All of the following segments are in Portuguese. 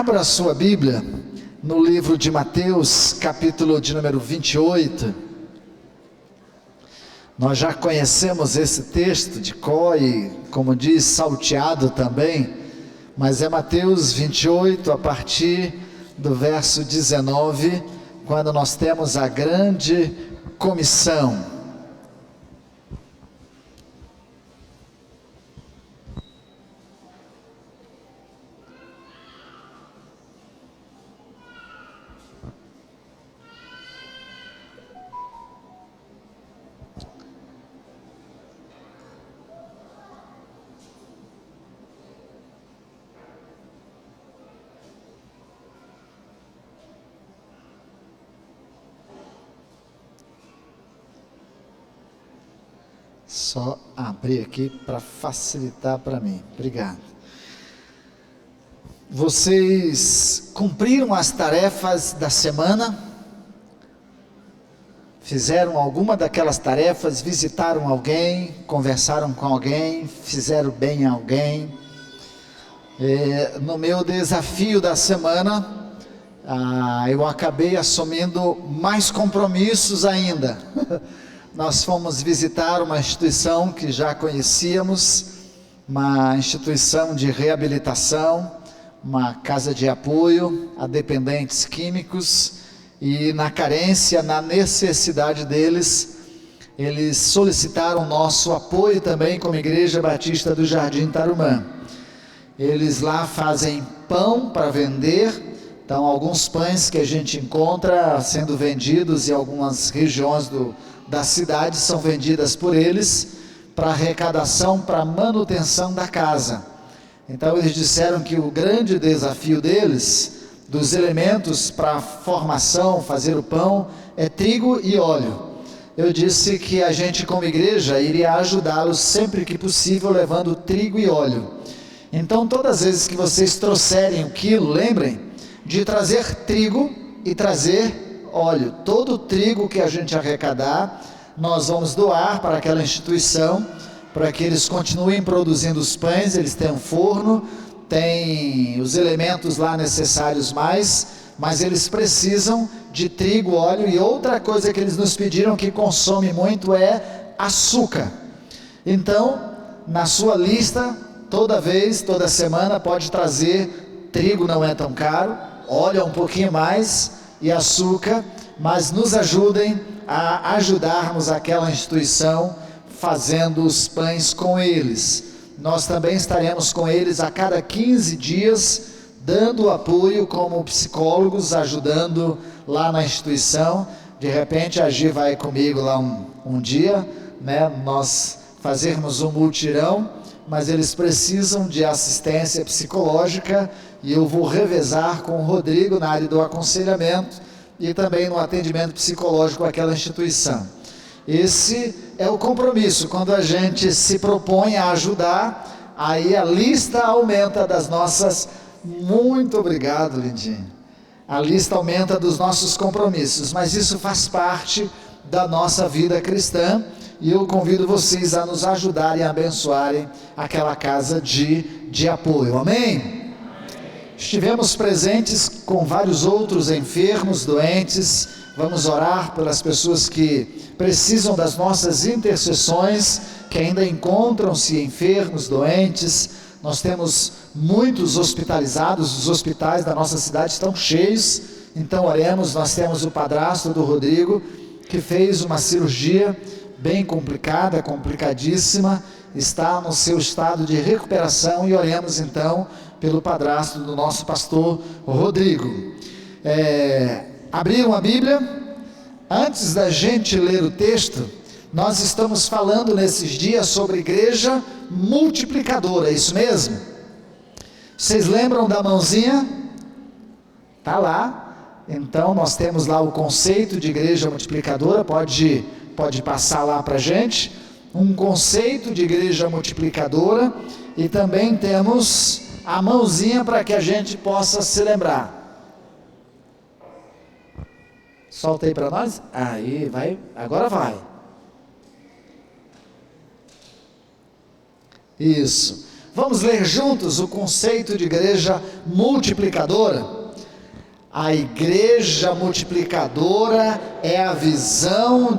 Abra a sua Bíblia no livro de Mateus, capítulo de número 28. Nós já conhecemos esse texto de cor e, como diz, salteado também, mas é Mateus 28, a partir do verso 19, quando nós temos a grande comissão. Só abrir aqui para facilitar para mim. Obrigado. Vocês cumpriram as tarefas da semana? Fizeram alguma daquelas tarefas? Visitaram alguém? Conversaram com alguém? Fizeram bem a alguém? No meu desafio da semana, eu acabei assumindo mais compromissos ainda. Nós fomos visitar uma instituição que já conhecíamos, uma instituição de reabilitação, uma casa de apoio a dependentes químicos, e na carência, na necessidade deles, eles solicitaram nosso apoio também como Igreja Batista do Jardim Tarumã. Eles lá fazem pão para vender, então alguns pães que a gente encontra sendo vendidos em algumas regiões da cidade são vendidas por eles para arrecadação, para manutenção da casa. Então eles disseram que o grande desafio deles, dos elementos para a formação, fazer o pão, é trigo e óleo. Eu disse que a gente como igreja iria ajudá-los sempre que possível levando trigo e óleo. Então todas as vezes que vocês trouxerem 1 quilo, lembrem de trazer trigo e trazer óleo. Todo o trigo que a gente arrecadar, nós vamos doar para aquela instituição, para que eles continuem produzindo os pães. Eles têm um forno, têm os elementos lá necessários mas eles precisam de trigo, óleo, e outra coisa que eles nos pediram que consome muito é açúcar. Então, na sua lista, toda semana pode trazer, trigo não é tão caro, óleo é um pouquinho mais, e açúcar, mas nos ajudem a ajudarmos aquela instituição fazendo os pães com eles. Nós também estaremos com eles a cada 15 dias, dando apoio como psicólogos, ajudando lá na instituição. De repente a Gi vai comigo lá um dia, nós fazermos um mutirão, mas eles precisam de assistência psicológica, e eu vou revezar com o Rodrigo na área do aconselhamento e também no atendimento psicológico àquela instituição. Esse é o compromisso. Quando a gente se propõe a ajudar, aí a lista aumenta das nossas... Muito obrigado, lindinho. A lista aumenta dos nossos compromissos, mas isso faz parte da nossa vida cristã, e eu convido vocês a nos ajudarem, a abençoarem aquela casa de apoio. Amém? Estivemos presentes com vários outros enfermos, doentes. Vamos orar pelas pessoas que precisam das nossas intercessões, que ainda encontram-se enfermos, doentes. Nós temos muitos hospitalizados, os hospitais da nossa cidade estão cheios, então oremos. Nós temos o padrasto do Rodrigo, que fez uma cirurgia bem complicada, complicadíssima, está no seu estado de recuperação, e oremos então pelo padrasto do nosso pastor Rodrigo. Abriram a Bíblia? Antes da gente ler o texto, nós estamos falando nesses dias sobre igreja multiplicadora, é isso mesmo? Vocês lembram da mãozinha? Está lá. Então nós temos lá o conceito de igreja multiplicadora, pode passar lá para a gente, um conceito de igreja multiplicadora, e também temos a mãozinha para que a gente possa se lembrar. Solta aí para nós. Aí, vai, agora vai. Isso. Vamos ler juntos o conceito de igreja multiplicadora? A igreja multiplicadora é a visão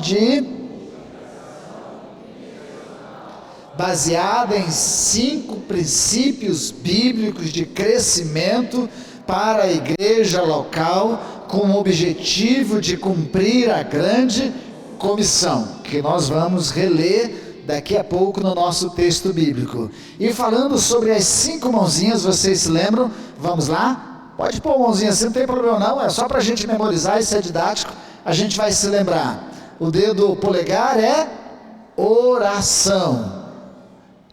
baseada em 5 princípios bíblicos de crescimento para a igreja local, com o objetivo de cumprir a grande comissão, que nós vamos reler daqui a pouco no nosso texto bíblico. E falando sobre as 5 mãozinhas, vocês se lembram? Vamos lá? Pode pôr a mãozinha assim, não tem problema não, é só para a gente memorizar, isso é didático, a gente vai se lembrar. O dedo polegar é oração,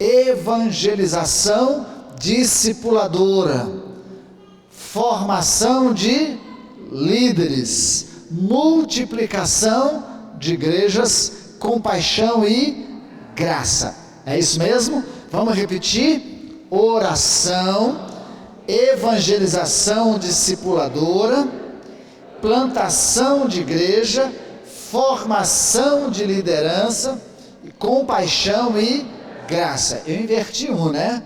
evangelização discipuladora, formação de líderes, multiplicação de igrejas, compaixão e graça. É isso mesmo? Vamos repetir: oração, evangelização discipuladora, plantação de igreja, formação de liderança, compaixão e graça. Eu inverti um, né?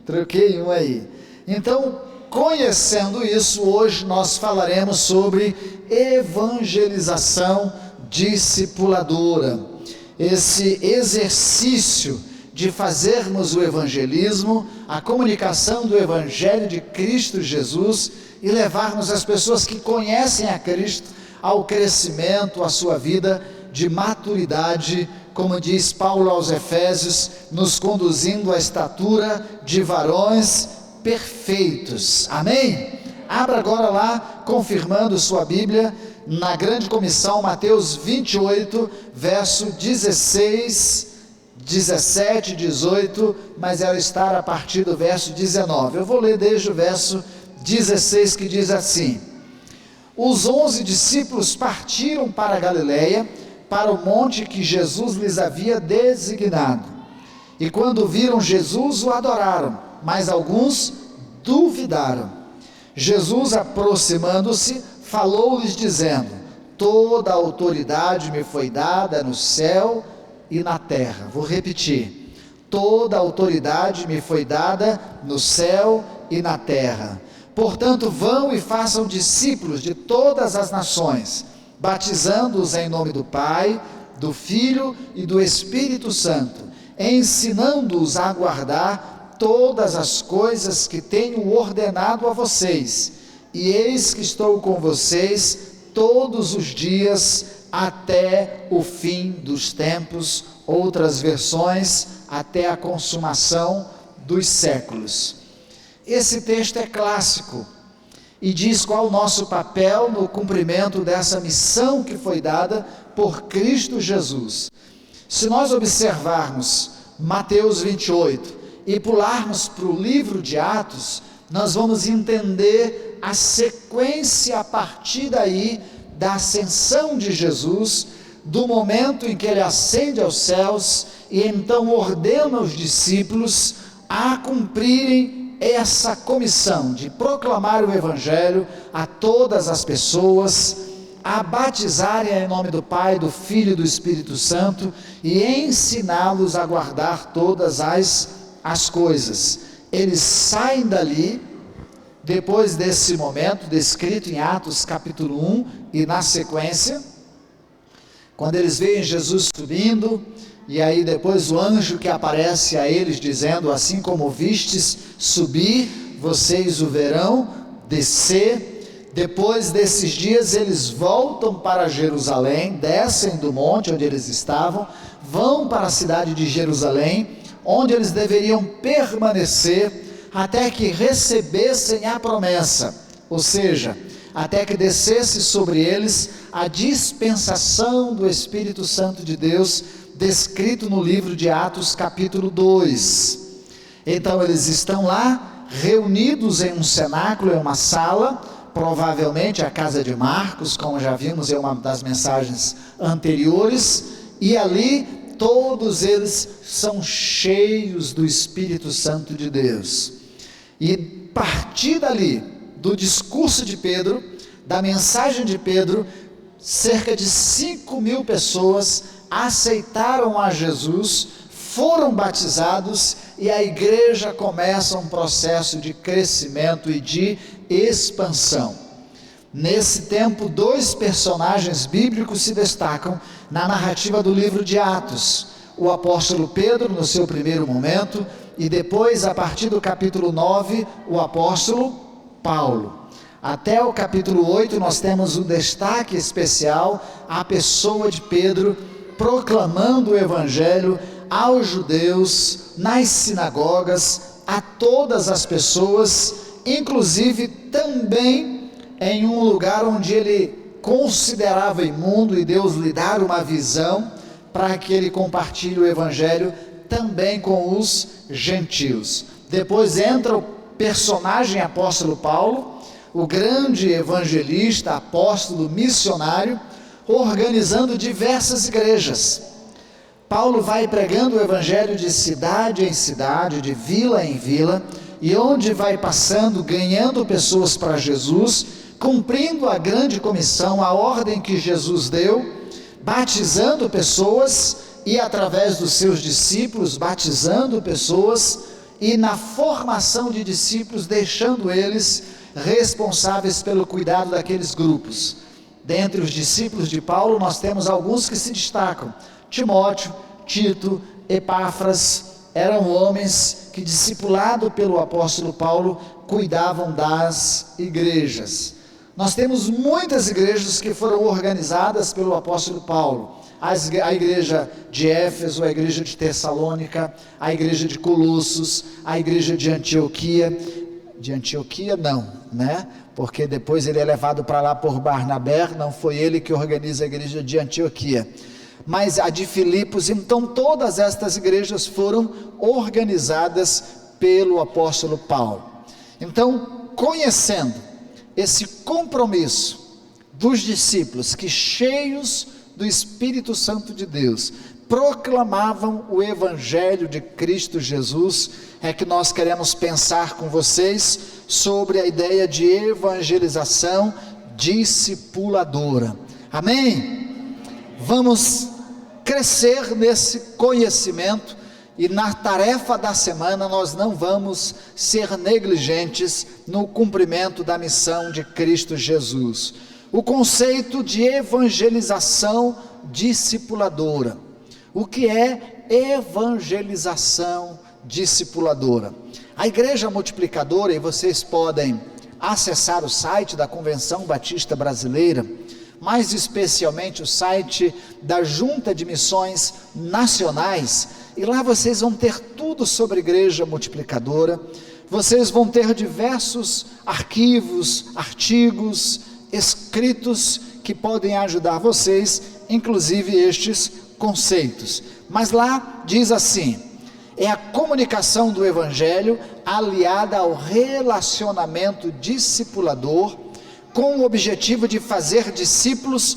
Troquei um aí. Então, conhecendo isso, hoje nós falaremos sobre evangelização discipuladora. Esse exercício de fazermos o evangelismo, a comunicação do evangelho de Cristo Jesus e levarmos as pessoas que conhecem a Cristo ao crescimento, à sua vida de maturidade, como diz Paulo aos Efésios, nos conduzindo à estatura de varões perfeitos. Amém? Abra agora lá, confirmando sua Bíblia, na grande comissão, Mateus 28, verso 16, 17, 18, mas ela está a partir do verso 19. Eu vou ler desde o verso 16, que diz assim: Os 11 discípulos partiram para a Galileia, para o monte que Jesus lhes havia designado. E quando viram Jesus, o adoraram, mas alguns duvidaram. Jesus, aproximando-se, falou-lhes dizendo: Toda a autoridade me foi dada no céu e na terra. Vou repetir: toda a autoridade me foi dada no céu e na terra. Portanto, vão e façam discípulos de todas as nações, batizando-os em nome do Pai, do Filho e do Espírito Santo, ensinando-os a guardar todas as coisas que tenho ordenado a vocês. E eis que estou com vocês todos os dias até o fim dos tempos. Outras versões, até a consumação dos séculos. Esse texto é clássico e diz qual o nosso papel no cumprimento dessa missão que foi dada por Cristo Jesus. Se nós observarmos Mateus 28 e pularmos para o livro de Atos, nós vamos entender a sequência a partir daí da ascensão de Jesus, do momento em que ele ascende aos céus e então ordena os discípulos a cumprirem essa comissão de proclamar o evangelho a todas as pessoas, a batizarem em nome do Pai, do Filho e do Espírito Santo e ensiná-los a guardar todas as coisas. Eles saem dali, depois desse momento descrito em Atos capítulo 1 e na sequência, quando eles veem Jesus subindo, e aí depois o anjo que aparece a eles dizendo: assim como vistes subir, vocês o verão descer. Depois desses dias eles voltam para Jerusalém, descem do monte onde eles estavam, vão para a cidade de Jerusalém, onde eles deveriam permanecer até que recebessem a promessa, ou seja, até que descesse sobre eles a dispensação do Espírito Santo de Deus, descrito no livro de Atos capítulo 2. Então eles estão lá, reunidos em um cenáculo, em uma sala, provavelmente a casa de Marcos, como já vimos em uma das mensagens anteriores, e ali todos eles são cheios do Espírito Santo de Deus. E a partir dali, do discurso de Pedro, da mensagem de Pedro, cerca de 5.000 pessoas aceitaram a Jesus, foram batizados e a igreja começa um processo de crescimento e de expansão. Nesse tempo, 2 personagens bíblicos se destacam na narrativa do livro de Atos: o apóstolo Pedro, no seu primeiro momento, e depois, a partir do capítulo 9, o apóstolo Paulo. Até o capítulo 8, nós temos um destaque especial à pessoa de Pedro, proclamando o evangelho aos judeus, nas sinagogas, a todas as pessoas, inclusive também em um lugar onde ele considerava imundo, e Deus lhe dar uma visão para que ele compartilhe o evangelho também com os gentios. Depois entra o personagem apóstolo Paulo, o grande evangelista, apóstolo, missionário, organizando diversas igrejas. Paulo vai pregando o evangelho de cidade em cidade, de vila em vila, e onde vai passando, ganhando pessoas para Jesus, cumprindo a grande comissão, a ordem que Jesus deu, batizando pessoas, e através dos seus discípulos, batizando pessoas, e na formação de discípulos, deixando eles responsáveis pelo cuidado daqueles grupos. Dentre os discípulos de Paulo, nós temos alguns que se destacam: Timóteo, Tito, Epáfras. Eram homens que, discipulado pelo apóstolo Paulo, cuidavam das igrejas. Nós temos muitas igrejas que foram organizadas pelo apóstolo Paulo: a igreja de Éfeso, a igreja de Tessalônica, a igreja de Colossos, a igreja de Antioquia não, né? Porque depois ele é levado para lá por Barnabé, não foi ele que organiza a igreja de Antioquia, mas a de Filipos. Então todas estas igrejas foram organizadas pelo apóstolo Paulo. Então, conhecendo esse compromisso dos discípulos, que cheios do Espírito Santo de Deus, proclamavam o evangelho de Cristo Jesus, é que nós queremos pensar com vocês sobre a ideia de evangelização discipuladora. Amém? Vamos crescer nesse conhecimento, e na tarefa da semana nós não vamos ser negligentes no cumprimento da missão de Cristo Jesus. O conceito de evangelização discipuladora. O que é evangelização discipuladora? A Igreja Multiplicadora, e vocês podem acessar o site da Convenção Batista Brasileira, mais especialmente o site da Junta de Missões Nacionais, e lá vocês vão ter tudo sobre a Igreja Multiplicadora. Vocês vão ter diversos arquivos, artigos, escritos que podem ajudar vocês, inclusive estes conceitos. Mas lá diz assim: é a comunicação do evangelho aliada ao relacionamento discipulador, com o objetivo de fazer discípulos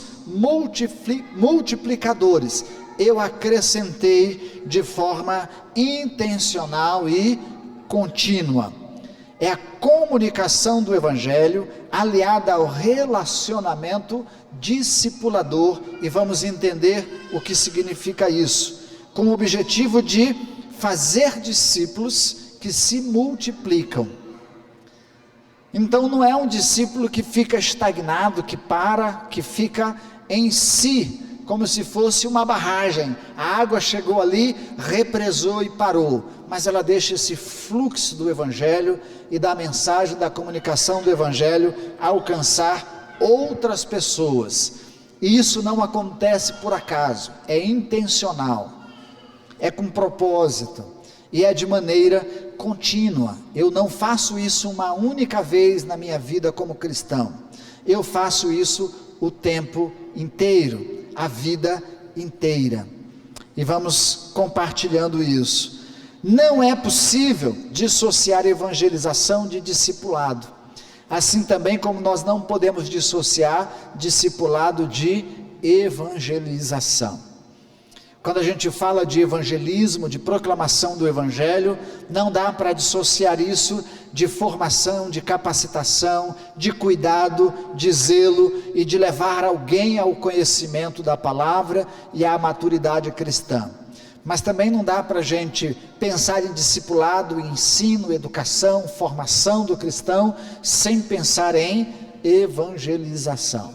multiplicadores. Eu acrescentei de forma intencional e contínua. É a comunicação do evangelho aliada ao relacionamento discipulador, e vamos entender o que significa isso, com o objetivo de fazer discípulos que se multiplicam. Então não é um discípulo que fica estagnado, que para, que fica em si, como se fosse uma barragem. A água chegou ali, represou e parou, mas ela deixa esse fluxo do evangelho e da mensagem, da comunicação do evangelho alcançar outras pessoas. E isso não acontece por acaso, é intencional, é com propósito e é de maneira contínua. Eu não faço isso uma única vez na minha vida como cristão, eu faço isso o tempo inteiro, a vida inteira, e vamos compartilhando isso. Não é possível dissociar evangelização de discipulado, assim também como nós não podemos dissociar discipulado de evangelização. Quando a gente fala de evangelismo, de proclamação do evangelho, não dá para dissociar isso de formação, de capacitação, de cuidado, de zelo e de levar alguém ao conhecimento da palavra e à maturidade cristã. Mas também não dá para a gente pensar em discipulado, ensino, educação, formação do cristão, sem pensar em evangelização.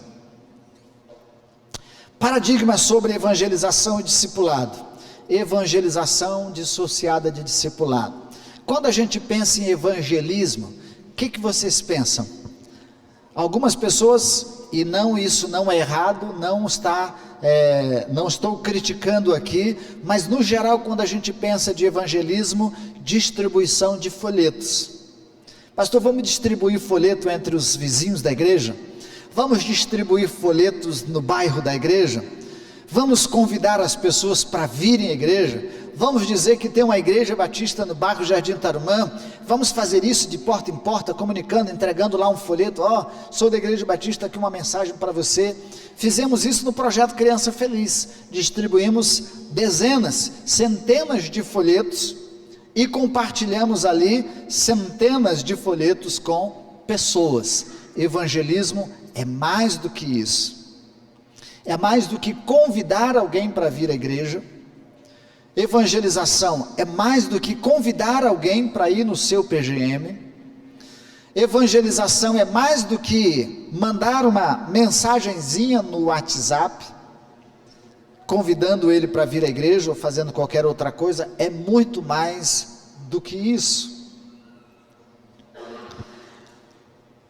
Paradigmas sobre evangelização e discipulado. Evangelização dissociada de discipulado. Quando a gente pensa em evangelismo, o que vocês pensam? Algumas pessoas, e não, isso não é errado, não estou criticando aqui, mas no geral, quando a gente pensa de evangelismo, distribuição de folhetos. Pastor, vamos distribuir folheto entre os vizinhos da igreja? Vamos distribuir folhetos no bairro da igreja? Vamos convidar as pessoas para virem à igreja? Vamos dizer que tem uma igreja batista no bairro Jardim Tarumã? Vamos fazer isso de porta em porta, comunicando, entregando lá um folheto, sou da igreja batista, aqui uma mensagem para você. Fizemos isso no projeto Criança Feliz, distribuímos dezenas, centenas de folhetos e compartilhamos ali centenas de folhetos com pessoas. Evangelismo é mais do que isso, é mais do que convidar alguém para vir à igreja. Evangelização é mais do que convidar alguém para ir no seu PGM. Evangelização é mais do que mandar uma mensagenzinha no WhatsApp, convidando ele para vir à igreja ou fazendo qualquer outra coisa. É muito mais do que isso.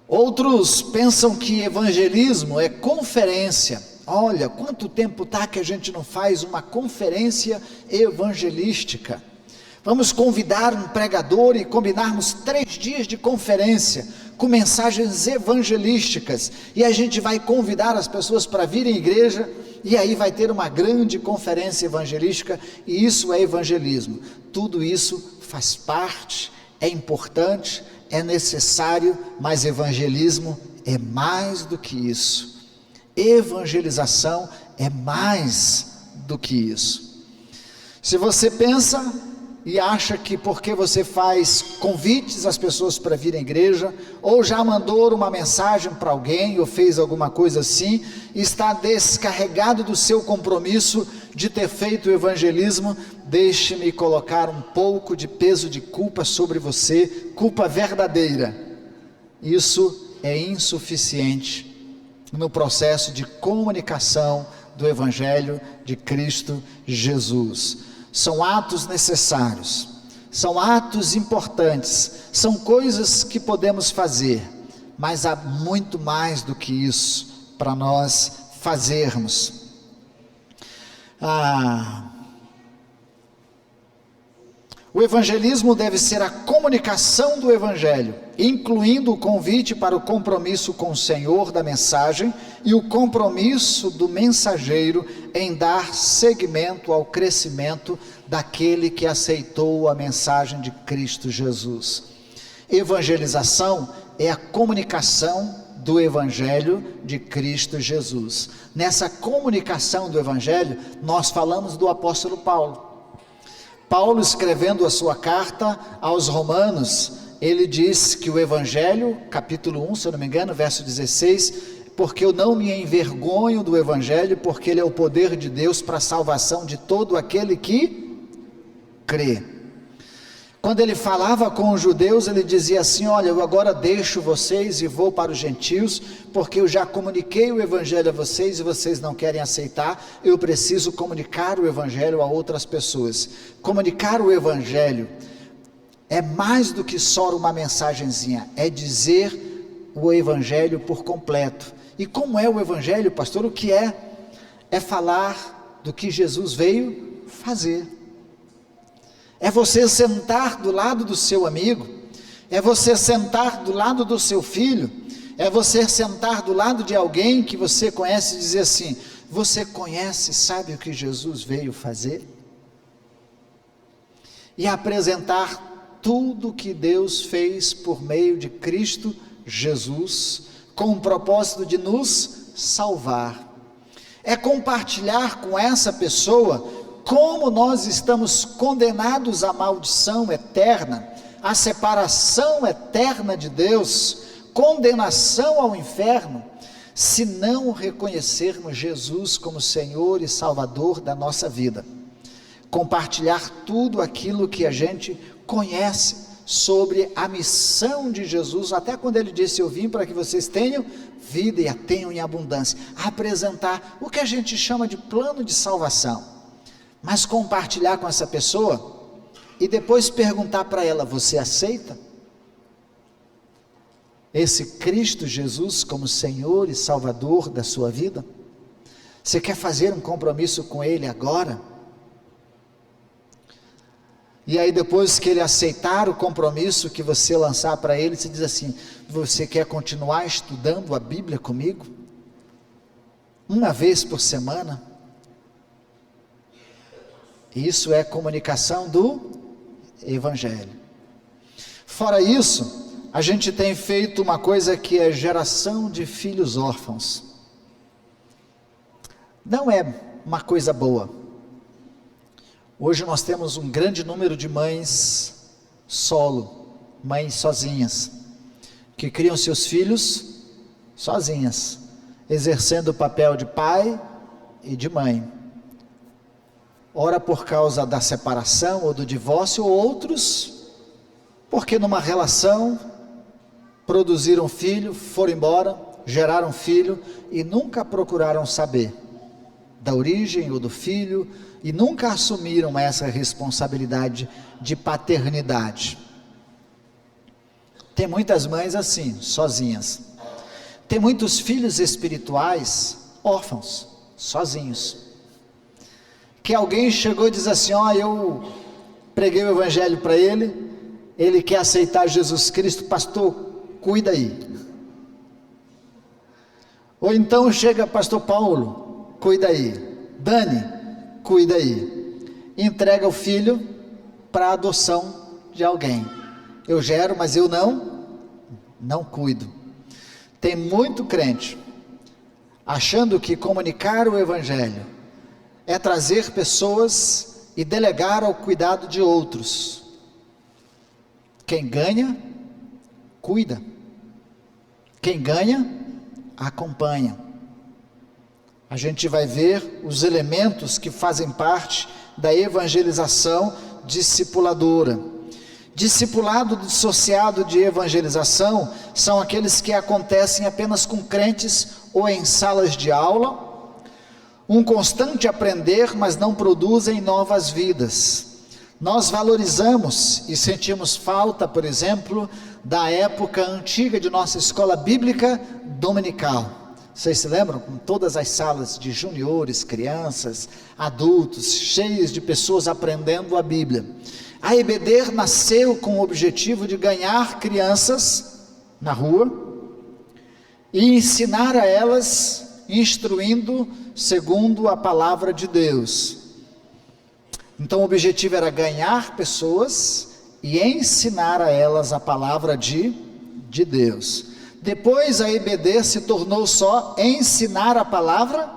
Outros pensam que evangelismo é conferência. Olha, quanto tempo está que a gente não faz uma conferência evangelística? Vamos convidar um pregador e combinarmos 3 dias de conferência, com mensagens evangelísticas, e a gente vai convidar as pessoas para virem à igreja, e aí vai ter uma grande conferência evangelística, e isso é evangelismo. Tudo isso faz parte, é importante, é necessário, mas evangelismo é mais do que isso. Evangelização é mais do que isso. Se você pensa e acha que porque você faz convites às pessoas para vir à igreja, ou já mandou uma mensagem para alguém, ou fez alguma coisa assim, está descarregado do seu compromisso de ter feito o evangelismo, deixe-me colocar um pouco de peso de culpa sobre você, culpa verdadeira. Isso é insuficiente no processo de comunicação do Evangelho de Cristo Jesus. São atos necessários, são atos importantes, são coisas que podemos fazer, mas há muito mais do que isso para nós fazermos. O evangelismo deve ser a comunicação do evangelho, incluindo o convite para o compromisso com o Senhor da mensagem e o compromisso do mensageiro em dar seguimento ao crescimento daquele que aceitou a mensagem de Cristo Jesus. Evangelização é a comunicação do evangelho de Cristo Jesus. Nessa comunicação do evangelho, nós falamos do apóstolo Paulo. Paulo, escrevendo a sua carta aos Romanos, ele diz que o Evangelho, capítulo 1, se eu não me engano, verso 16, porque eu não me envergonho do Evangelho, porque ele é o poder de Deus para a salvação de todo aquele que crê. Quando ele falava com os judeus, ele dizia assim: olha, eu agora deixo vocês e vou para os gentios, porque eu já comuniquei o evangelho a vocês e vocês não querem aceitar, eu preciso comunicar o evangelho a outras pessoas. Comunicar o evangelho é mais do que só uma mensagenzinha, é dizer o evangelho por completo. E como é o evangelho, pastor? O que é? É falar do que Jesus veio fazer. É você sentar do lado do seu amigo, é você sentar do lado do seu filho, é você sentar do lado de alguém que você conhece e dizer assim: você conhece, sabe o que Jesus veio fazer? E apresentar tudo que Deus fez por meio de Cristo Jesus, com o propósito de nos salvar. É compartilhar com essa pessoa como nós estamos condenados à maldição eterna, à separação eterna de Deus, condenação ao inferno, se não reconhecermos Jesus como Senhor e Salvador da nossa vida. compartilhar tudo aquilo que a gente conhece sobre a missão de Jesus, até quando ele disse: eu vim para que vocês tenham vida e a tenham em abundância. Apresentar o que a gente chama de plano de salvação, mas compartilhar com essa pessoa e depois perguntar para ela: você aceita esse Cristo Jesus como Senhor e Salvador da sua vida? Você quer fazer um compromisso com Ele agora? E aí depois que ele aceitar o compromisso que você lançar para ele, você diz assim: você quer continuar estudando a Bíblia comigo? Uma vez por semana? Isso é comunicação do Evangelho. Fora isso, a gente tem feito uma coisa que é geração de filhos órfãos. Não é uma coisa boa. Hoje nós temos um grande número de mães solo, mães sozinhas, que criam seus filhos sozinhas, exercendo o papel de pai e de mãe. Ora por causa da separação ou do divórcio, ou outros porque numa relação produziram filho, foram embora, geraram filho e nunca procuraram saber da origem ou do filho, e nunca assumiram essa responsabilidade de paternidade. Tem muitas mães assim, sozinhas. Tem muitos filhos espirituais órfãos, sozinhos, que alguém chegou e diz assim: ó, eu preguei o Evangelho para ele quer aceitar Jesus Cristo, pastor, cuida aí. Ou então chega: pastor Paulo, cuida aí. Dani, cuida aí. Entrega o filho para a adoção de alguém. Eu gero, mas eu não cuido. Tem muito crente achando que comunicar o Evangelho é trazer pessoas e delegar ao cuidado de outros. Quem ganha, cuida. Quem ganha, acompanha. A gente vai ver os elementos que fazem parte da evangelização discipuladora. Discipulado dissociado de evangelização são aqueles que acontecem apenas com crentes ou em salas de aula, um constante aprender, mas não produzem novas vidas. Nós valorizamos e sentimos falta, por exemplo, da época antiga de nossa escola bíblica dominical. Vocês se lembram? Com todas as salas de juniores, crianças, adultos, cheios de pessoas aprendendo a Bíblia. A EBD nasceu com o objetivo de ganhar crianças na rua e ensinar a elas, instruindo segundo a palavra de Deus. Então o objetivo era ganhar pessoas e ensinar a elas a palavra de Deus. Depois a EBD se tornou só ensinar a palavra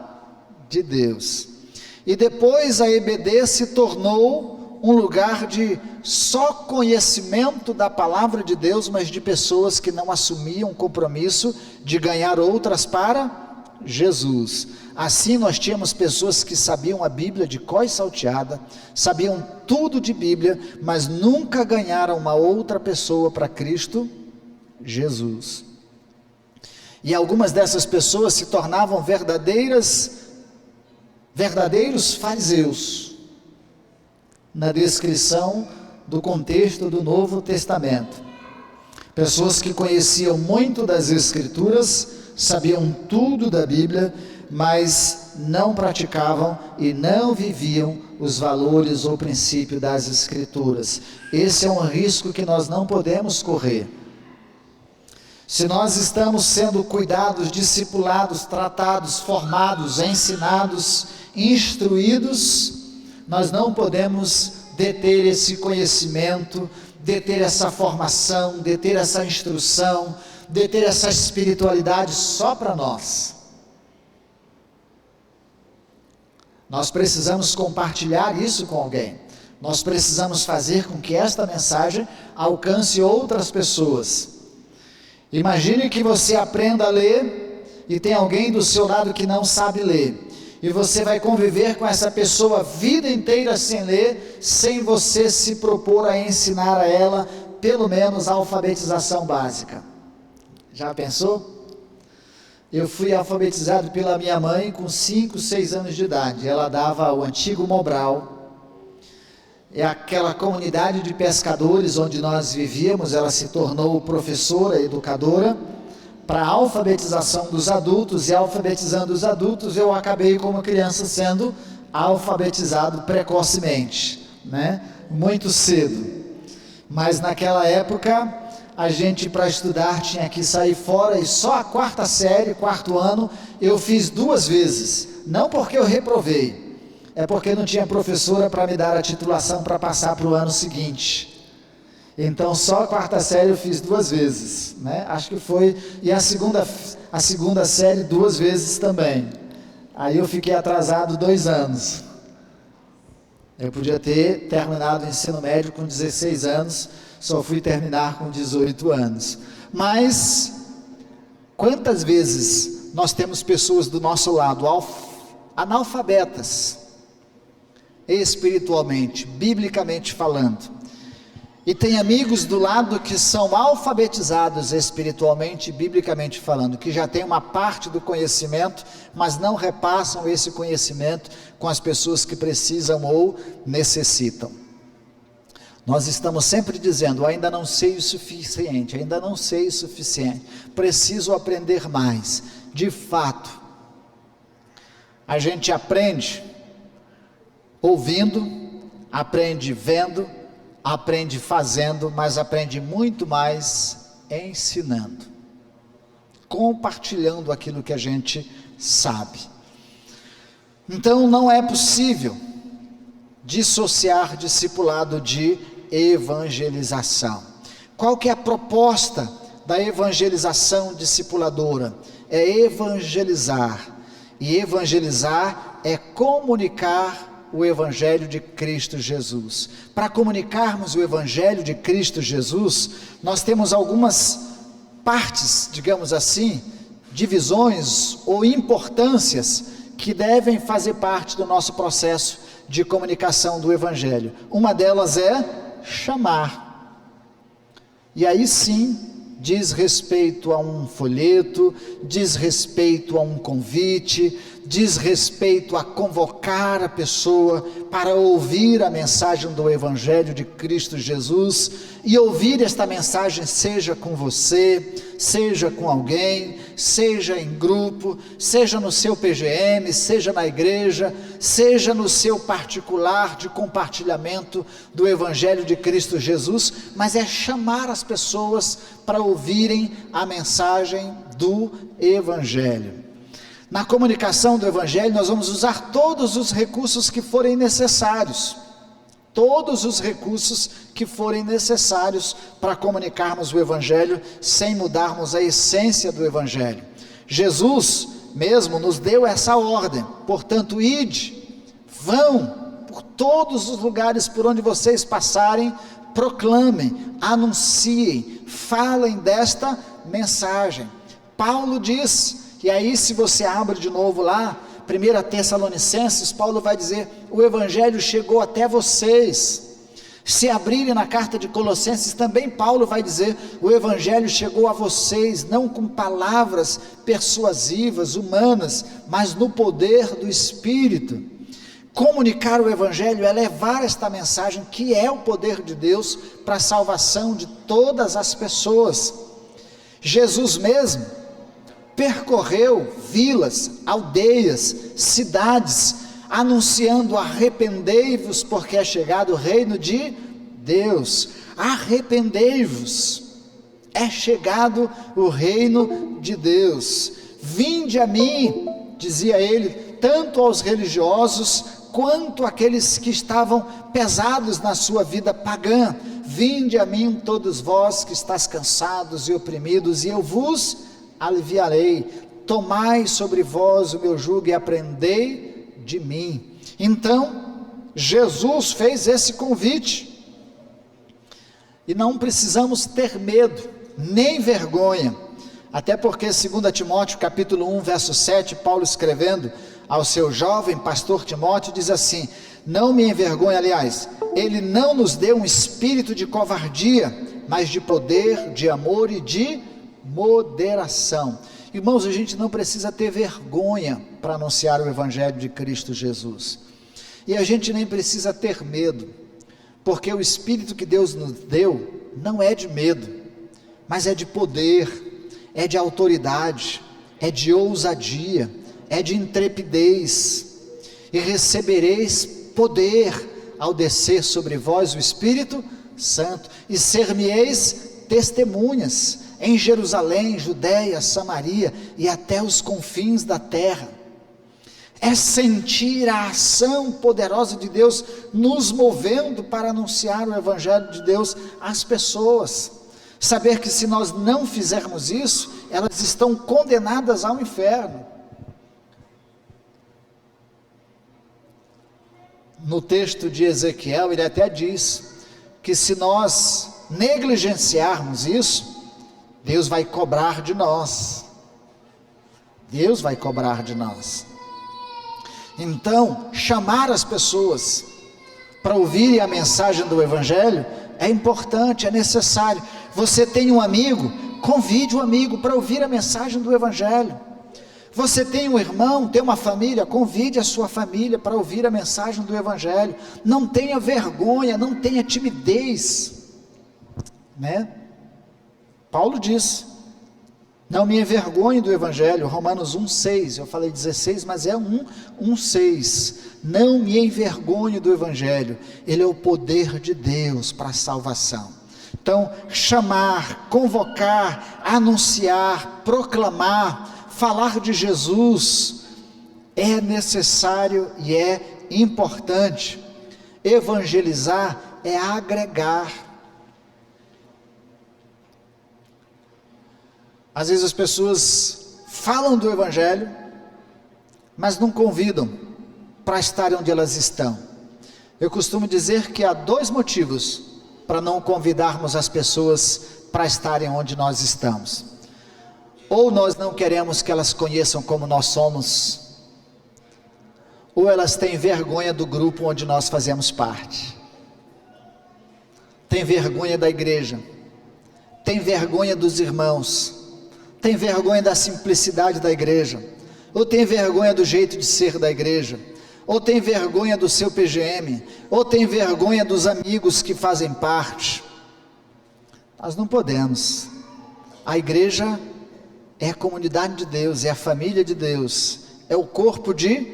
de Deus. E depois a EBD se tornou um lugar de só conhecimento da palavra de Deus, mas de pessoas que não assumiam o compromisso de ganhar outras para Jesus. Assim nós tínhamos pessoas que sabiam a Bíblia de cor e salteada, sabiam tudo de Bíblia, mas nunca ganharam uma outra pessoa para Cristo Jesus. E algumas dessas pessoas se tornavam verdadeiros fariseus, na descrição do contexto do Novo Testamento. Pessoas que conheciam muito das Escrituras, sabiam tudo da Bíblia, mas não praticavam e não viviam os valores ou princípios das Escrituras. Esse é um risco que nós não podemos correr. Se nós estamos sendo cuidados, discipulados, tratados, formados, ensinados, instruídos, nós não podemos deter esse conhecimento, deter essa formação, deter essa instrução, deter essa espiritualidade só para nós. Nós precisamos compartilhar isso com alguém. Nós precisamos fazer com que esta mensagem alcance outras pessoas. Imagine que você aprenda a ler e tem alguém do seu lado que não sabe ler. E você vai conviver com essa pessoa a vida inteira sem ler, sem você se propor a ensinar a ela, pelo menos, a alfabetização básica. Já pensou? Eu fui alfabetizado pela minha mãe com 5, 6 anos de idade. Ela dava o antigo Mobral. É aquela comunidade de pescadores onde nós vivíamos. Ela se tornou professora, educadora, para a alfabetização dos adultos. E alfabetizando os adultos, eu acabei como criança sendo alfabetizado precocemente, né? Muito cedo. Mas naquela época, a gente, para estudar, tinha que sair fora, e só a 4ª série, 4º ano, eu fiz 2 vezes. Não porque eu reprovei, é porque não tinha professora para me dar a titulação para passar para o ano seguinte. Então, só a 4ª série eu fiz 2 vezes, né? Acho que foi, e a segunda série 2 vezes também. Aí eu fiquei atrasado 2 anos. Eu podia ter terminado o ensino médio com 16 anos, só fui terminar com 18 anos. Mas, quantas vezes nós temos pessoas do nosso lado, analfabetas, espiritualmente, biblicamente falando, e tem amigos do lado que são alfabetizados espiritualmente, biblicamente falando, que já têm uma parte do conhecimento, mas não repassam esse conhecimento com as pessoas que precisam ou necessitam. Nós estamos sempre dizendo, ainda não sei o suficiente, ainda não sei o suficiente, preciso aprender mais. De fato, a gente aprende ouvindo, aprende vendo, aprende fazendo, mas aprende muito mais ensinando, compartilhando aquilo que a gente sabe. Então não é possível dissociar discipulado de evangelização. Qual que é a proposta da evangelização discipuladora? É evangelizar, e evangelizar é comunicar o Evangelho de Cristo Jesus. Para comunicarmos o Evangelho de Cristo Jesus, nós temos algumas partes, digamos assim, divisões ou importâncias que devem fazer parte do nosso processo de comunicação do Evangelho. Uma delas é chamar. E aí sim, diz respeito a um folheto, diz respeito a um convite, diz respeito a convocar a pessoa para ouvir a mensagem do Evangelho de Cristo Jesus, e ouvir esta mensagem seja com você, seja com alguém, seja em grupo, seja no seu PGM, seja na igreja, seja no seu particular de compartilhamento do Evangelho de Cristo Jesus, mas é chamar as pessoas para ouvirem a mensagem do Evangelho. Na comunicação do Evangelho, nós vamos usar todos os recursos que forem necessários, para comunicarmos o Evangelho, sem mudarmos a essência do Evangelho. Jesus mesmo nos deu essa ordem, portanto, ide, vão por todos os lugares por onde vocês passarem, proclamem, anunciem, falem desta mensagem. Paulo diz, e aí se você abre de novo lá, 1 Tessalonicenses, Paulo vai dizer, o Evangelho chegou até vocês. Se abrirem na carta de Colossenses, também Paulo vai dizer, o Evangelho chegou a vocês, não com palavras persuasivas, humanas, mas no poder do Espírito. Comunicar o Evangelho é levar esta mensagem, que é o poder de Deus, para a salvação de todas as pessoas. Jesus mesmo percorreu vilas, aldeias, cidades, anunciando, arrependei-vos, porque é chegado o reino de Deus. Arrependei-vos, é chegado o reino de Deus. Vinde a mim, dizia ele, tanto aos religiosos, quanto àqueles que estavam pesados na sua vida pagã. Vinde a mim todos vós que estáis cansados e oprimidos, e eu vos aliviarei. Tomai sobre vós o meu jugo e aprendei de mim. Então, Jesus fez esse convite, e não precisamos ter medo, nem vergonha, até porque 2 Timóteo capítulo 1, verso 7, Paulo escrevendo ao seu jovem pastor Timóteo, diz assim: não me envergonhe, aliás, ele não nos deu um espírito de covardia, mas de poder, de amor e de moderação. Irmãos, a gente não precisa ter vergonha para anunciar o Evangelho de Cristo Jesus, e a gente nem precisa ter medo, porque o Espírito que Deus nos deu não é de medo, mas é de poder, é de autoridade, é de ousadia, é de intrepidez. E recebereis poder ao descer sobre vós o Espírito Santo, e ser-me-eis testemunhas em Jerusalém, Judeia, Samaria e até os confins da terra. É sentir a ação poderosa de Deus nos movendo para anunciar o Evangelho de Deus às pessoas. Saber que se nós não fizermos isso, elas estão condenadas ao inferno. No texto de Ezequiel, ele até diz que se nós negligenciarmos isso, Deus vai cobrar de nós. Deus vai cobrar de nós. Então, chamar as pessoas para ouvirem a mensagem do Evangelho é importante, é necessário. Você tem um amigo, convide o amigo para ouvir a mensagem do Evangelho. Você tem um irmão, tem uma família, convide a sua família para ouvir a mensagem do Evangelho. Não tenha vergonha, não tenha timidez, né? Paulo diz: não me envergonhe do Evangelho, Romanos 1,6, eu falei 16, mas é 1,6, não me envergonhe do Evangelho, ele é o poder de Deus para a salvação. Então, chamar, convocar, anunciar, proclamar, falar de Jesus, é necessário e é importante. Evangelizar é agregar. Às vezes as pessoas falam do Evangelho, mas não convidam para estarem onde elas estão. Eu costumo dizer que há 2 motivos para não convidarmos as pessoas para estarem onde nós estamos. Ou nós não queremos que elas conheçam como nós somos, ou elas têm vergonha do grupo onde nós fazemos parte. Tem vergonha da igreja, tem vergonha dos irmãos, tem vergonha da simplicidade da igreja, ou tem vergonha do jeito de ser da igreja, ou tem vergonha do seu PGM, ou tem vergonha dos amigos que fazem parte. Nós não podemos. A igreja é a comunidade de Deus, é a família de Deus, é o corpo de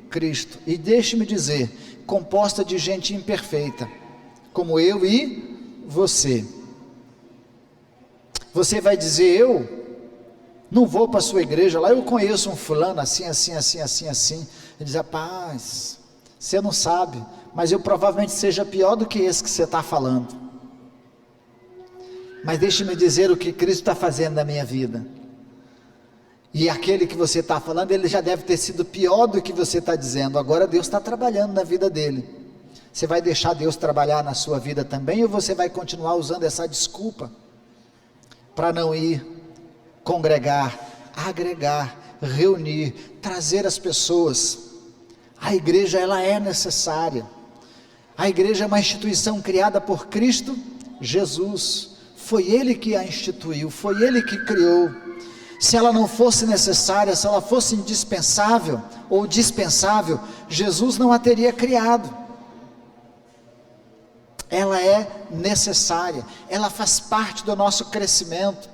Cristo, e deixe-me dizer, composta de gente imperfeita, como eu e você. Você vai dizer: eu não vou para a sua igreja, lá eu conheço um fulano assim. Ele diz: rapaz, você não sabe, mas eu provavelmente seja pior do que esse que você está falando. Mas deixe-me dizer o que Cristo está fazendo na minha vida. E aquele que você está falando, ele já deve ter sido pior do que você está dizendo. Agora Deus está trabalhando na vida dele. Você vai deixar Deus trabalhar na sua vida também, ou você vai continuar usando essa desculpa para não ir congregar, agregar, reunir, trazer as pessoas? A igreja, ela é necessária. A igreja é uma instituição criada por Cristo Jesus. Foi Ele que a instituiu, foi Ele que criou. Se ela não fosse necessária, se ela fosse indispensável ou dispensável, Jesus não a teria criado. Ela é necessária, ela faz parte do nosso crescimento.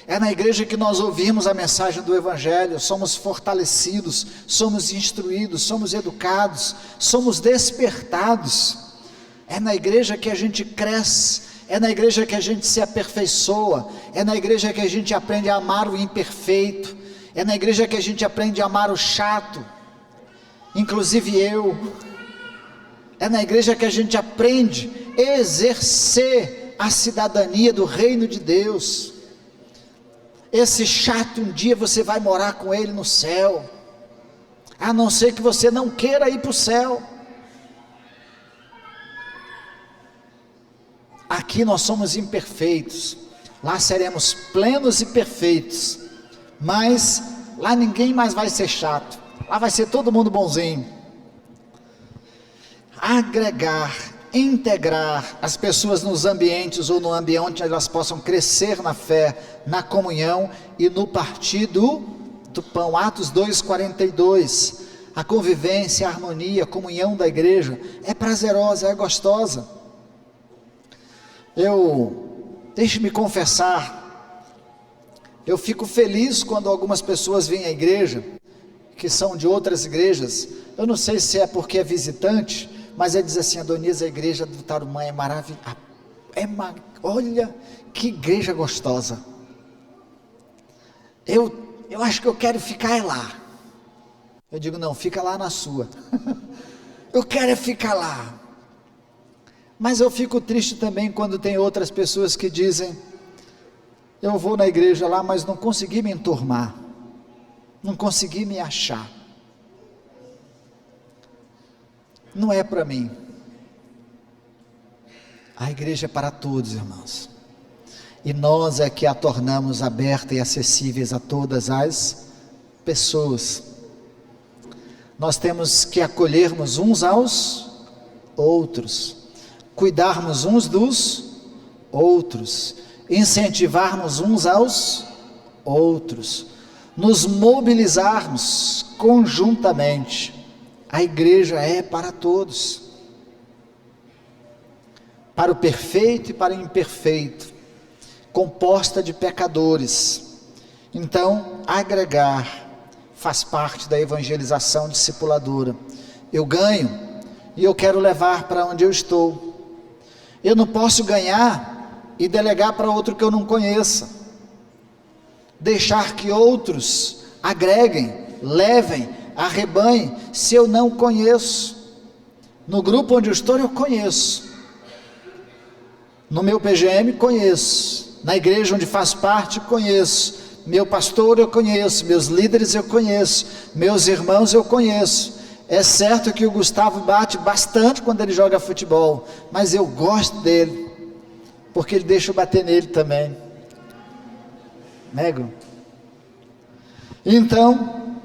É na igreja que nós ouvimos a mensagem do Evangelho, somos fortalecidos, somos instruídos, somos educados, somos despertados. É na igreja que a gente cresce, é na igreja que a gente se aperfeiçoa, é na igreja que a gente aprende a amar o imperfeito, é na igreja que a gente aprende a amar o chato, inclusive eu. É na igreja que a gente aprende a exercer a cidadania do reino de Deus. Esse chato, um dia você vai morar com ele no céu, a não ser que você não queira ir para o céu. Aqui nós somos imperfeitos, lá seremos plenos e perfeitos, mas lá ninguém mais vai ser chato, Lá vai ser todo mundo bonzinho. Agregar, integrar as pessoas nos ambientes ou no ambiente onde elas possam crescer na fé, na comunhão e no partir do pão. Atos 2:42. A convivência, a harmonia, a comunhão da igreja é prazerosa, é gostosa. Deixe-me confessar, eu fico feliz quando algumas pessoas vêm à igreja, que são de outras igrejas. Eu não sei se é porque é visitante, mas ele diz assim: Adonias, a igreja do Tarumã é maravilhosa, olha que igreja gostosa, eu acho que eu quero ficar lá. Eu digo: não, fica lá na sua. Eu quero ficar lá. Mas eu fico triste também quando tem outras pessoas que dizem: eu vou na igreja lá, mas não consegui me enturmar, não consegui me achar, não é para mim. A igreja é para todos, irmãos, e nós é que a tornamos aberta e acessíveis a todas as pessoas. Nós temos que acolhermos uns aos outros, cuidarmos uns dos outros, incentivarmos uns aos outros, nos mobilizarmos conjuntamente. A igreja é para todos, para o perfeito e para o imperfeito, composta de pecadores. Então, agregar faz parte da evangelização discipuladora. Eu ganho e eu quero levar para onde eu estou. Eu não posso ganhar e delegar para outro que eu não conheça, deixar que outros agreguem, levem, arrebanhem, se eu não conheço. No grupo onde eu estou, eu conheço, no meu PGM conheço, na igreja onde faço parte conheço, meu pastor eu conheço, meus líderes eu conheço, meus irmãos eu conheço. É certo que o Gustavo bate bastante quando ele joga futebol, mas eu gosto dele, porque ele deixa eu bater nele também. Nego? Então,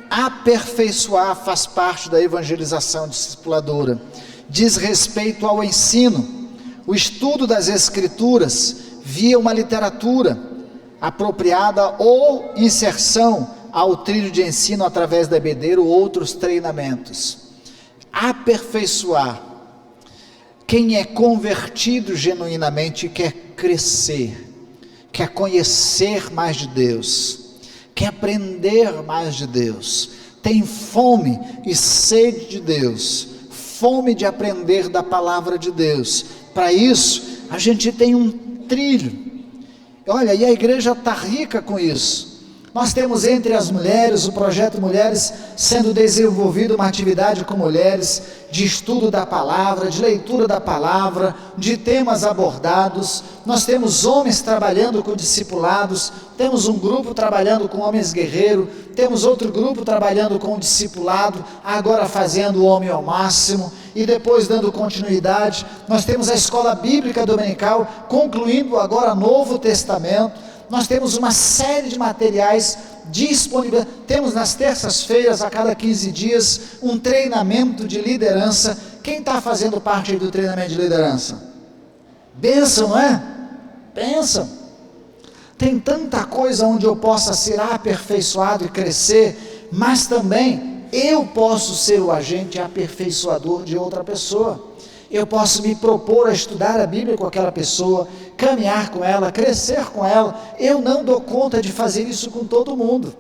aperfeiçoar faz parte da evangelização discipuladora. Diz respeito ao ensino, o estudo das escrituras via uma literatura apropriada ou inserção ao trilho de ensino através da EBD ou outros treinamentos. Aperfeiçoar. Quem é convertido genuinamente quer crescer, quer conhecer mais de Deus, quer aprender mais de Deus, tem fome e sede de Deus, fome de aprender da palavra de Deus. Para isso, a gente tem um trilho. Olha, e a igreja está rica com isso. Nós temos entre as mulheres, o projeto Mulheres, sendo desenvolvido uma atividade com mulheres, de estudo da palavra, de leitura da palavra, de temas abordados. Nós temos homens trabalhando com discipulados, temos um grupo trabalhando com homens guerreiros, temos outro grupo trabalhando com o discipulado, agora fazendo o homem ao máximo, e depois dando continuidade. Nós temos a escola bíblica dominical, concluindo agora o Novo Testamento. Nós temos uma série de materiais disponíveis. Temos nas terças-feiras, a cada 15 dias, um treinamento de liderança. Quem está fazendo parte do treinamento de liderança? Bênção, não é? Bênção. Tem tanta coisa onde eu possa ser aperfeiçoado e crescer, mas também eu posso ser o agente aperfeiçoador de outra pessoa. Eu posso me propor a estudar a Bíblia com aquela pessoa, caminhar com ela, crescer com ela. Eu não dou conta de fazer isso com todo mundo.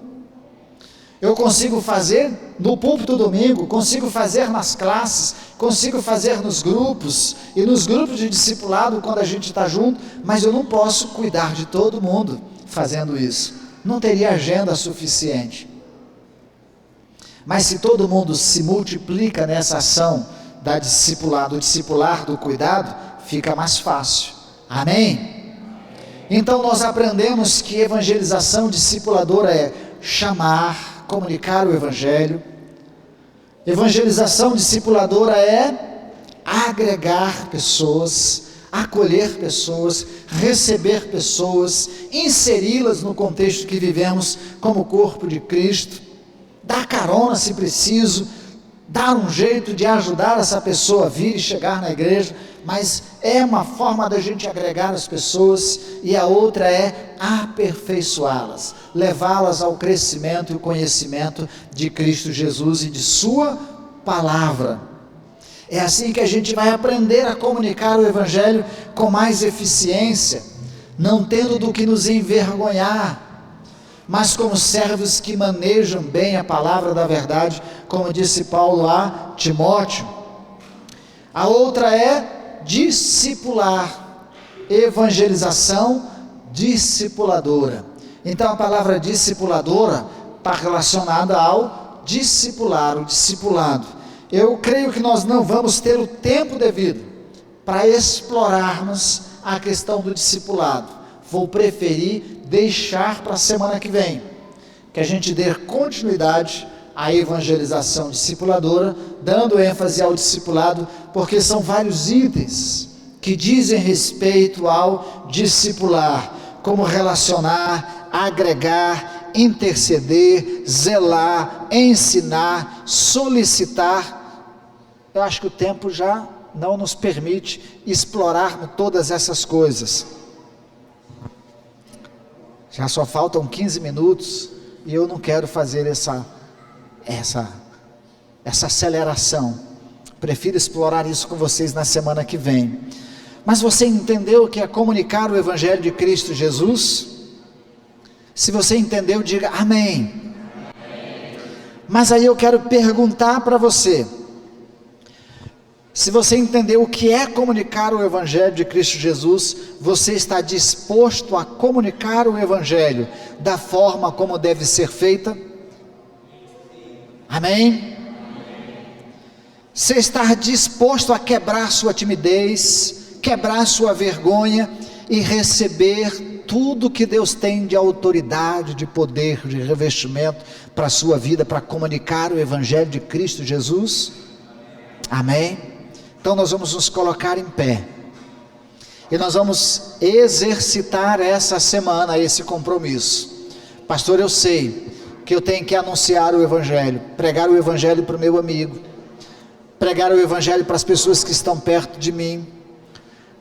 Eu consigo fazer no púlpito domingo, consigo fazer nas classes, consigo fazer nos grupos, e nos grupos de discipulado quando a gente está junto, mas eu não posso cuidar de todo mundo fazendo isso. Não teria agenda suficiente. Mas se todo mundo se multiplica nessa ação da discipulado, do discipular, do cuidado, fica mais fácil. Amém? Então nós aprendemos que evangelização discipuladora é chamar, comunicar o evangelho. Evangelização discipuladora é agregar pessoas, acolher pessoas, receber pessoas, inseri-las no contexto que vivemos como corpo de Cristo. dar carona se preciso, dar um jeito de ajudar essa pessoa a vir e chegar na igreja, mas é uma forma da gente agregar as pessoas, e a outra é aperfeiçoá-las, levá-las ao crescimento e o conhecimento de Cristo Jesus e de sua palavra. É assim que a gente vai aprender a comunicar o Evangelho com mais eficiência, não tendo do que nos envergonhar, mas como servos que manejam bem a palavra da verdade, como disse Paulo a Timóteo. A outra é discipular, evangelização discipuladora. Então a palavra discipuladora está relacionada ao discipular, o discipulado. Eu creio que nós não vamos ter o tempo devido para explorarmos a questão do discipulado. Vou preferir deixar para a semana que vem, que a gente dê continuidade à evangelização discipuladora, dando ênfase ao discipulado, porque são vários itens que dizem respeito ao discipular, como relacionar, agregar, interceder, zelar, ensinar, solicitar. Eu acho que o tempo já não nos permite explorarmos todas essas coisas. Já só faltam 15 minutos e eu não quero fazer essa aceleração. Prefiro explorar isso com vocês na semana que vem. Mas você entendeu o que é comunicar o Evangelho de Cristo Jesus? Se você entendeu, diga amém. Amém. Mas aí eu quero perguntar para você, se você entendeu o que é comunicar o Evangelho de Cristo Jesus, você está disposto a comunicar o Evangelho da forma como deve ser feita? Amém? Você está disposto a quebrar sua timidez, quebrar sua vergonha e receber tudo que Deus tem de autoridade, de poder, de revestimento para a sua vida, para comunicar o Evangelho de Cristo Jesus? Amém? Então nós vamos nos colocar em pé, e nós vamos exercitar essa semana esse compromisso. Pastor, eu sei que eu tenho que anunciar o Evangelho, pregar o Evangelho para o meu amigo, pregar o Evangelho para as pessoas que estão perto de mim,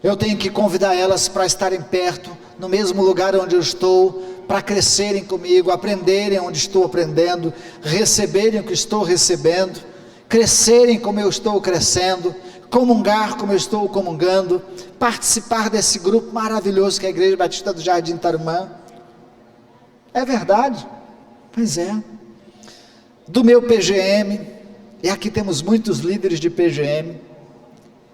eu tenho que convidar elas para estarem perto, no mesmo lugar onde eu estou, para crescerem comigo, aprenderem onde estou aprendendo, receberem o que estou recebendo, crescerem como eu estou crescendo, comungar como eu estou comungando, participar desse grupo maravilhoso que é a Igreja Batista do Jardim Tarumã. É verdade? Pois é. Do meu PGM, e aqui temos muitos líderes de PGM,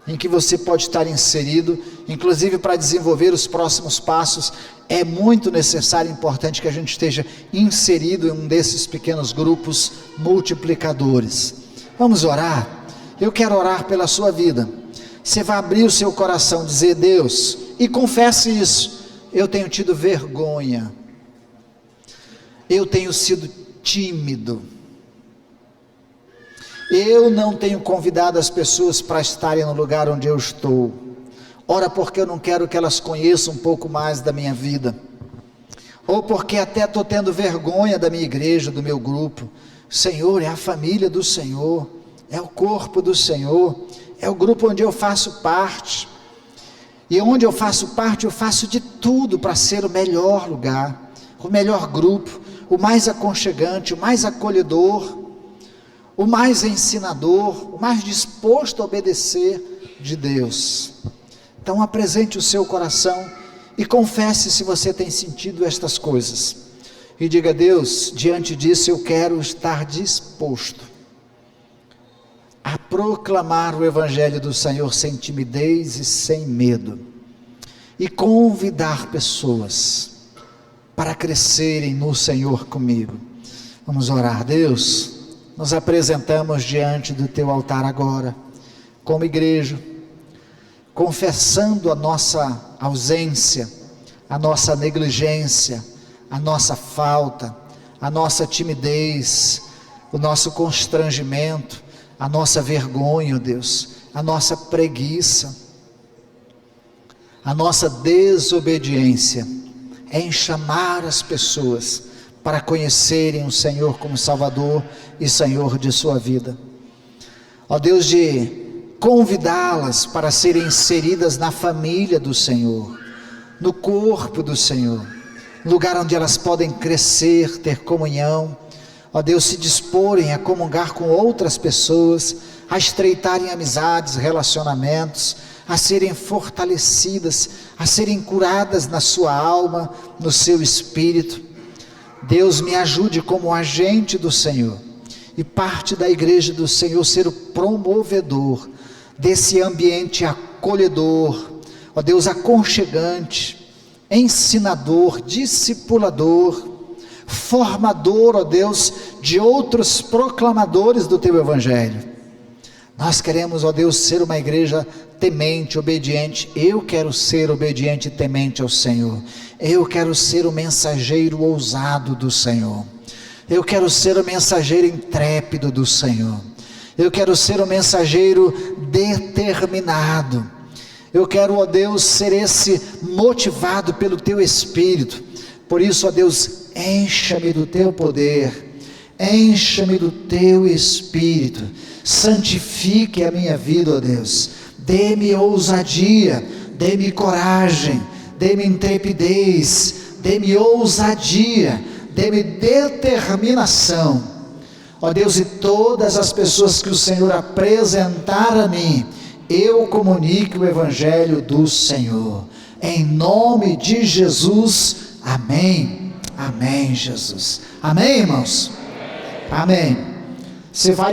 em que você pode estar inserido, inclusive para desenvolver os próximos passos, é muito necessário e importante que a gente esteja inserido em um desses pequenos grupos multiplicadores. Vamos orar? Eu quero orar pela sua vida. Você vai abrir o seu coração, dizer: Deus, e confesse isso, eu tenho tido vergonha, eu tenho sido tímido, eu não tenho convidado as pessoas para estarem no lugar onde eu estou. Ora, porque eu não quero que elas conheçam um pouco mais da minha vida, ou porque até estou tendo vergonha da minha igreja, do meu grupo. Senhor, é a família do Senhor, é o corpo do Senhor, é o grupo onde eu faço parte, e onde eu faço parte, eu faço de tudo para ser o melhor lugar, o melhor grupo, o mais aconchegante, o mais acolhedor, o mais ensinador, o mais disposto a obedecer de Deus. Então apresente o seu coração e confesse se você tem sentido estas coisas, e diga: Deus, diante disso eu quero estar disposto a proclamar o Evangelho do Senhor sem timidez e sem medo, e convidar pessoas para crescerem no Senhor comigo. Vamos orar. Deus, nos apresentamos diante do teu altar agora, como igreja, confessando a nossa ausência, a nossa negligência, a nossa falta, a nossa timidez, o nosso constrangimento, a nossa vergonha, Deus, a nossa preguiça, a nossa desobediência em chamar as pessoas para conhecerem o Senhor como Salvador e Senhor de sua vida. Ó Deus, de convidá-las para serem inseridas na família do Senhor, no corpo do Senhor, lugar onde elas podem crescer, ter comunhão, ó Deus, se disporem a comungar com outras pessoas, a estreitarem amizades, relacionamentos, a serem fortalecidas, a serem curadas na sua alma, no seu espírito. Deus, me ajude como agente do Senhor e parte da igreja do Senhor ser o promovedor desse ambiente acolhedor, ó Deus, aconchegante, ensinador, discipulador, formador, ó Deus, de outros proclamadores do teu evangelho. Nós queremos, ó Deus, ser uma igreja temente, obediente. Eu quero ser obediente e temente ao Senhor. Eu quero ser o mensageiro ousado do Senhor. Eu quero ser o mensageiro intrépido do Senhor. Eu quero ser o mensageiro determinado. Eu quero, ó Deus, ser esse motivado pelo teu Espírito. Por isso, ó Deus, encha-me do teu poder, encha-me do teu Espírito, santifique a minha vida, ó Deus, dê-me ousadia, dê-me coragem, dê-me intrepidez, dê-me ousadia, dê-me determinação, ó Deus, e todas as pessoas que o Senhor apresentar a mim, eu comunique o Evangelho do Senhor, em nome de Jesus, amém, amém, Jesus, amém, irmãos, amém. Você vai